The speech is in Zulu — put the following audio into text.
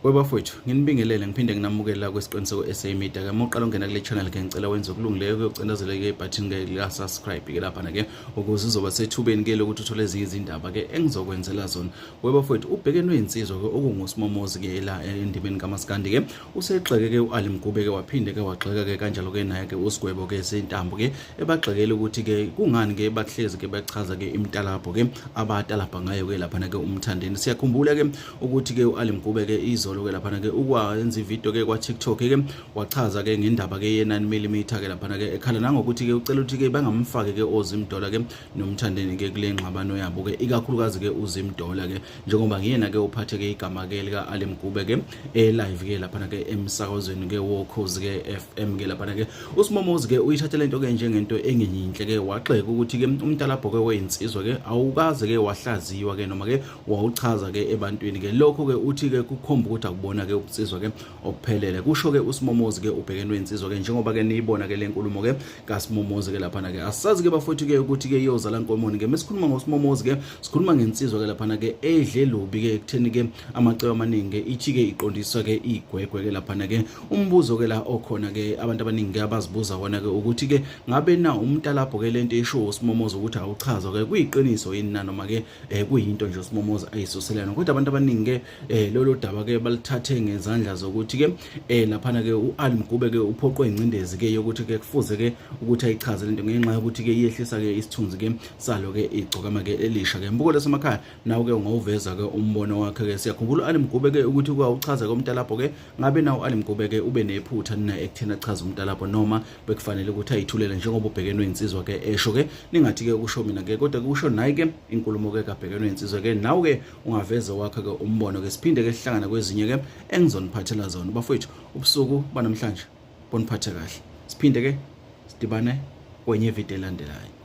Webafowethu nginibingelele ngiphinde nginamukela kwesiqiniseko SA Media ke moqala ungena kule channel ke ngicela wenze okulungileyo kuyocindezela ke ibutton ke la subscribe ke lapha na ke ukuze uzoba sethubeni ke lokuthi uthole ezinye izindaba ke engizokwenzela zona. Webafowethu ubhekene insizwa ke okunguSmomoza ke la endimeni kaMaskandi ke usegxeke ke uAli Mgube ke waphinde ke wagxeka ke kanjalo ke naye ke uSgwebo ke Sentambo ke ebagxekele ukuthi ke kungani ke bahlezi ke bachaza ke imitalabho ke abatalabha ngayo ke lapha na ke uMthandeni. Siyakhumbula ke ukuthi ke uAli Mgube ke izolo ke lapha ke ukwenza ivideo ke kwa TikTok ke wachaza ke ngendaba ke ye9mm ke lapha ke ekhala nangokuthi ke ucela ukuthi ke bangamfake ke ozimdola ke noMthandeni ke kule ngxabano yabo ke ikakhulukazi ke uzimdola ke njengoba ngiyena ke uphathe ke igama ke lika Ali Mgube ke live ke lapha ke emsakazweni ke wokhozi ke FM ke lapha ke uSmomoza ke uyithatha lento ke njengento engenyinhle ke waxeka ukuthi ke umtalabho ke weyinsizwa ke awukaze ke wahlaziwa ke noma ke wawuchaza ke ebantwini ke lokho ke uthi ke kukhomba ukuthi akubona ke ubunsizwa ke ophelele kusho ke uSmomoza ke ubhekene wensizwa ke njengoba ke niyibona ke lenkulumo ke kaSmomoza ke lapha ke asazi ke bafowethu ke ukuthi ke iyozala nkomoni ke mesikhuluma ngoSmomoza ke sikhuluma ngensizwa ke lapha ke edle lubi ke ekutheni ke amacebo amaningi ithi ke iqondiswa ke igwegwe ke lapha ke umbuzo ke la okhona ke abantu abaningi ke abazibuza wona ke ukuthi ke ngabe na umtalabho ke lento esho uSmomoza ukuthi awuchaza ke kuyiqiniso yini na noma ke kuyinto nje uSmomoza ayisuselana kodwa abantu abaningi ke lolo daba ke balithathe ngezandla zokuthi ke lapha ke uAli Mgube ke uphoqwe ingcindezi ke yokuthi ke kufuze ke ukuthi ayichaze lento ngenxa yokuthi ke iyehlisa ke isithunzi ke salo ke igcokama ke elisha ke mbuko lesemakhaya nawo ke ungawuveza ke umbono wakhe ke siyakhumbula uAli Mgube ke ukuthi kwauchaza komtalabho ke ngabe nawo uAli Mgube ke ube nephutha nina ekuthena achaza umtalabho noma bekufanele ukuthi ayithulele njengoba ubhekene wensizwa ke esho ke ningathi ke kusho mina ke kodwa kusho naye ke inkulumo ke kabhekene wensizwa ke nawo ke ungaveza wakhe ke umbono ke siphinde ke sihlangana kwezinye ke engizoniphathela zona bafowethu ubusuku banamhlanje boniphathe kahle siphinde ke sidibane kwenye video elandelayo.